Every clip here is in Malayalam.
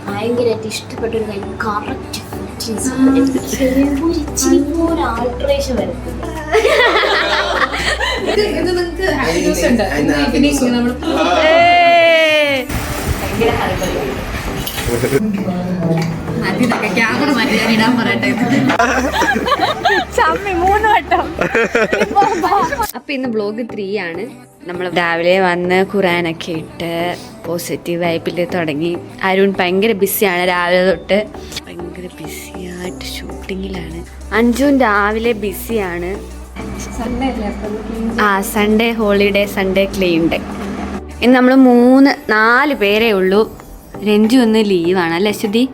ഭയങ്കരമായിട്ട് ഇഷ്ടപ്പെട്ട ഒരു കാര്യം കറക്റ്റ് ആൾട്രേഷൻ വരത്തില്ല. അപ്പൊ ഇന്ന് വ്ലോഗ് 3 ആണ്. നമ്മൾ രാവിലെ വന്ന് ഖുറാനൊക്കെ ഇട്ട് പോസിറ്റീവ് വൈബിൽ തുടങ്ങി. അരുൺ ഭയങ്കര ബിസിയാണ്, രാവിലെ തൊട്ട് ഭയങ്കര ബിസിയായിട്ട് ഷൂട്ടിങ്ങിലാണ്. അഞ്ജുൻ രാവിലെ ബിസിയാണ്. Sunday holiday, Sunday clean day. ഇന്ന് നമ്മൾ 4 പേരേ ഉള്ളൂ. രഞ്ജു ഒന്ന് ലീവാണ് അല്ലേ ശ്രുതി?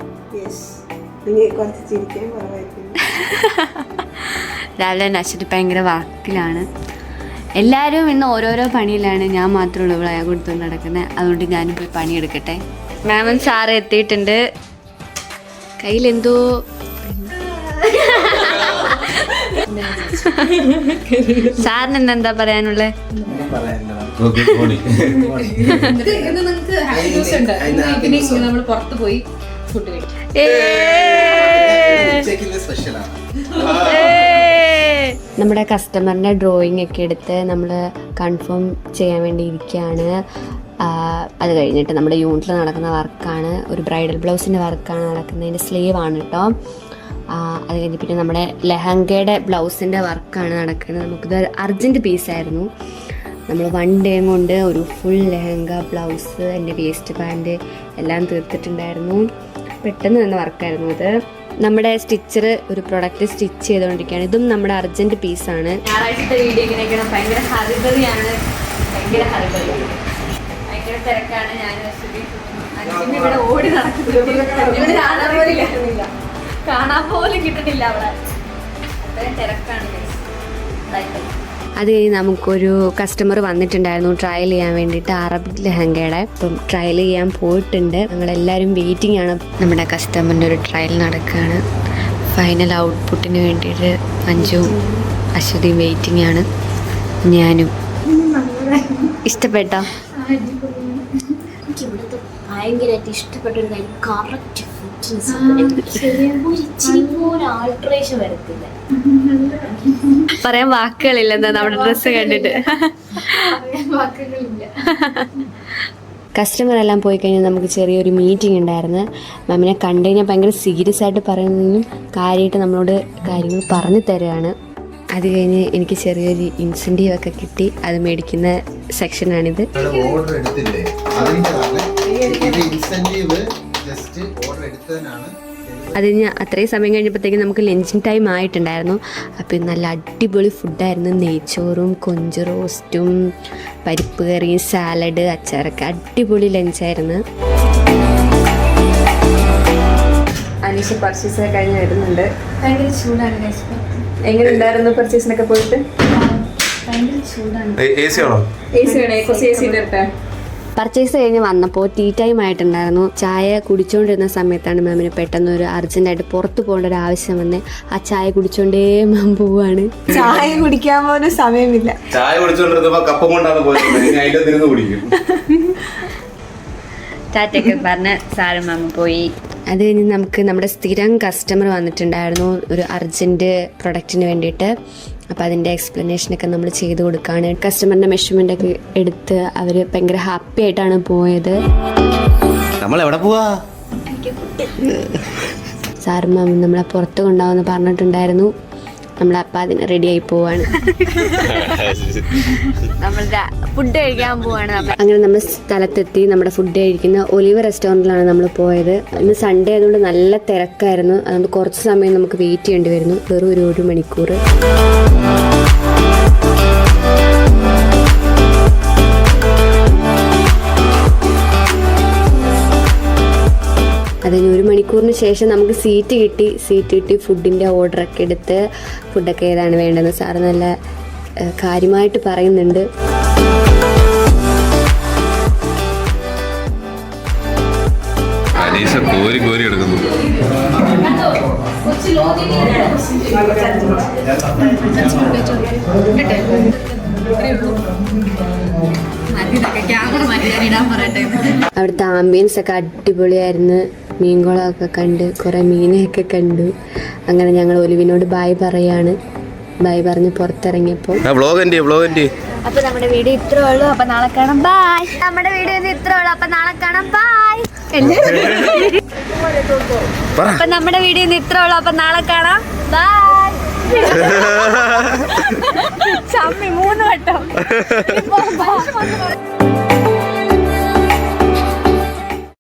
രാവിലെ തന്നെ അശ്വതി ഭയങ്കര വർക്കിലാണ്. എല്ലാവരും ഇന്ന് ഓരോരോ പണിയിലാണ്. ഞാൻ മാത്രമേ ഉള്ളൂ ഇവിടെ കൊടുത്തുകൊണ്ട് നടക്കുന്നത്. അതുകൊണ്ട് ഞാനും പോയി പണിയെടുക്കട്ടെ. മാമൻ സാറ് എത്തിയിട്ടുണ്ട്. കയ്യിലെന്തോ സാറിന് എന്താ പറയാനുള്ളത്? നമ്മുടെ കസ്റ്റമറിൻ്റെ ഡ്രോയിങ് ഒക്കെ എടുത്ത് നമ്മൾ കൺഫേം ചെയ്യാൻ വേണ്ടി ഇരിക്കുകയാണ്. അത് കഴിഞ്ഞിട്ട് നമ്മുടെ യൂണിറ്റിൽ നടക്കുന്ന വർക്കാണ്. ഒരു ബ്രൈഡൽ ബ്ലൗസിൻ്റെ വർക്കാണ് നടക്കുന്നതിൻ്റെ സ്ലീവാണ് കേട്ടോ. അത് കഴിഞ്ഞ് പിന്നെ നമ്മുടെ ലെഹങ്കയുടെ ബ്ലൗസിൻ്റെ വർക്കാണ് നടക്കുന്നത്. നമുക്കിത് അർജൻറ്റ് പീസായിരുന്നു. നമ്മൾ 1 ഡേ കൊണ്ട് ഒരു ഫുൾ ലെഹങ്ക, ബ്ലൗസ്, എൻ്റെ വേസ്റ്റ് പാൻറ്റ് എല്ലാം തീർത്തിട്ടുണ്ടായിരുന്നു. പെട്ടെന്ന് തന്നെ വർക്കായിരുന്നു അത്. നമ്മുടെ സ്റ്റിച്ചർ ഒരു പ്രൊഡക്റ്റ് സ്റ്റിച്ച് ചെയ്തുകൊണ്ടിരിക്കുകയാണ്. ഇതും നമ്മുടെ അർജൻറ്റ് പീസാണ്. ഞായറാഴ്ചത്തെ വീഡിയോ ഇങ്ങനെയൊക്കെ ഭയങ്കര ഹറിബറിയാണ്. ഭയങ്കര തിരക്കാണ്. ഞാൻ ഇവിടെ ഓടി നടക്കുന്നത് കാണാൻ പോലും കിട്ടുന്നില്ല. അവിടെ അത്രയും തിരക്കാണ്. അത് കഴിഞ്ഞ് നമുക്കൊരു കസ്റ്റമർ വന്നിട്ടുണ്ടായിരുന്നു ട്രയൽ ചെയ്യാൻ വേണ്ടിയിട്ട്, അറബിക് ലെഹങ്കയുടെ. അപ്പം ട്രയൽ ചെയ്യാൻ പോയിട്ടുണ്ട്. ഞങ്ങളെല്ലാവരും വെയിറ്റിംഗ് ആണ്. നമ്മുടെ കസ്റ്റമറിൻ്റെ ഒരു ട്രയൽ നടക്കുകയാണ്. ഫൈനൽ ഔട്ട്പുട്ടിന് വേണ്ടിയിട്ട് അഞ്ജുവും അശ്വതിയും വെയിറ്റിംഗ് ആണ്. ഞാനും. ഇഷ്ടപ്പെട്ടോ? എനിക്കിവിടുത്തെ ഭയങ്കരമായിട്ട് ഇഷ്ടപ്പെട്ട ഒരു കാര്യം കറക്റ്റ് ആൾട്രേഷൻ വരത്തില്ല. പറയാൻ വാക്കുകളില്ലെന്താ നമ്മുടെ ഡ്രസ്സ് കണ്ടിട്ട്. കസ്റ്റമർ എല്ലാം പോയി കഴിഞ്ഞാൽ നമുക്ക് ചെറിയൊരു മീറ്റിംഗ് ഉണ്ടായിരുന്നു. മാമിനെ കണ്ടു കഴിഞ്ഞാൽ ഭയങ്കര സീരിയസ് ആയിട്ട് പറയുന്നതിനും കാര്യമായിട്ട് നമ്മളോട് കാര്യങ്ങൾ പറഞ്ഞു തരികയാണ്. അത് കഴിഞ്ഞ് എനിക്ക് ചെറിയൊരു ഇൻസെൻറ്റീവ് ഒക്കെ കിട്ടി. അത് മേടിക്കുന്ന സെക്ഷനാണിത്. അതിന് അത്രയും സമയം കഴിഞ്ഞപ്പോഴത്തേക്കും നമുക്ക് ലഞ്ചിങ് ടൈം ആയിട്ടുണ്ടായിരുന്നു. അപ്പോൾ നല്ല അടിപൊളി ഫുഡായിരുന്നു. നെയ്ച്ചോറും കൊഞ്ച് റോസ്റ്റും പരിപ്പ് കറിയും സാലഡ് അച്ചാറൊക്കെ അടിപൊളി ലഞ്ചായിരുന്നു. അനീഷ് പർച്ചേസ് കഴിഞ്ഞ് വരുന്നുണ്ട്. ഭയങ്കര ചൂടാണ്. എങ്ങനെ ഉണ്ടായിരുന്നു പർച്ചേസിനൊക്കെ പോയിട്ട്? ഭയങ്കര ചൂടാണ്. പർച്ചേസ് കഴിഞ്ഞ് വന്നപ്പോൾ ടീ ടൈം ആയിട്ടുണ്ടായിരുന്നു. ചായ കുടിച്ചുകൊണ്ടിരുന്ന സമയത്താണ് മാമിന് പെട്ടെന്ന് ഒരു അർജന്റായിട്ട് പുറത്തു പോകേണ്ട ഒരു ആവശ്യം വന്ന് ആ ചായ കുടിച്ചോണ്ടേ മാം പോവാണ്. ചായ കുടിക്കാൻ പോലും സമയമില്ല. ചായ കുടിച്ചോണ്ടിരുന്നപ്പോ കപ്പം കൊണ്ടാണ് പോയത്. ടാറ്റയൊക്കെ പറഞ്ഞ് സാറും മാമ പോയി. അത് കഴിഞ്ഞ് നമുക്ക് നമ്മുടെ സ്ഥിരം കസ്റ്റമർ വന്നിട്ടുണ്ടായിരുന്നു ഒരു അർജൻറ്റ് പ്രൊഡക്റ്റിന് വേണ്ടിയിട്ട്. അപ്പോൾ അതിൻ്റെ എക്സ്പ്ലനേഷനൊക്കെ നമ്മൾ ചെയ്ത് കൊടുക്കുകയാണ്. കസ്റ്റമറിൻ്റെ മെഷർമെൻ്റൊക്കെ എടുത്ത് അവർ ഭയങ്കര ഹാപ്പി ആയിട്ടാണ് പോയത്. നമ്മളെവിടെ പോവാ? സാറും മാമും നമ്മളെ പുറത്ത് കൊണ്ടുപോകുമെന്ന് പറഞ്ഞിട്ടുണ്ടായിരുന്നു. നമ്മളപ്പോൾ അതിന് റെഡിയായി പോവാണ്. നമ്മളുടെ ഫുഡ് കഴിക്കാൻ പോവാണ്. അങ്ങനെ നമ്മൾ സ്ഥലത്തെത്തി. നമ്മുടെ ഫുഡ് കഴിക്കുന്ന ഒലിവ് റെസ്റ്റോറൻറ്റിലാണ് നമ്മൾ പോയത്. ഇന്ന് സൺഡേ ആയതുകൊണ്ട് നല്ല തിരക്കായിരുന്നു. അതുകൊണ്ട് കുറച്ച് സമയം നമുക്ക് വെയിറ്റ് ചെയ്യേണ്ടി വരുന്നു. വെറും ഒരു 1 മണിക്കൂർ. അതിന് 1 മണിക്കൂറിന് ശേഷം നമുക്ക് സീറ്റ് കിട്ടി. ഫുഡിൻ്റെ ഓർഡറൊക്കെ എടുത്ത് ഫുഡൊക്കെ ഏതാണ് വേണ്ടതെന്ന് സാറ് നല്ല കാര്യമായിട്ട് പറയുന്നുണ്ട്. കോരി എടുക്കുന്നു. മതി അവിടുത്തെ ആംബിയൻസ് ഒക്കെ അടിപൊളിയായിരുന്നു. മീൻകുളമൊക്കെ കണ്ട് കുറേ മീനെയൊക്കെ കണ്ടു. അങ്ങനെ ഞങ്ങൾ ഒലിവിനോട് ബായ് പറയാണ്. ബായ് പറഞ്ഞ് പുറത്തിറങ്ങിയപ്പോൾ അപ്പൊ നമ്മുടെ വീഡിയോ ഇത്രേ ഉള്ളൂ. അപ്പൊ നാളെ കാണാം. ബൈ. നമ്മുടെ വീഡിയോ ഇത്രേ ഉള്ളൂ. അപ്പൊ നാളെ കാണാം. ബൈ. അപ്പൊ നമ്മുടെ വീഡിയോ ഇത്രേ ഉള്ളൂ. അപ്പൊ നാളെ കാണാം. ബൈ. ചമ്മി 3 വട്ടം.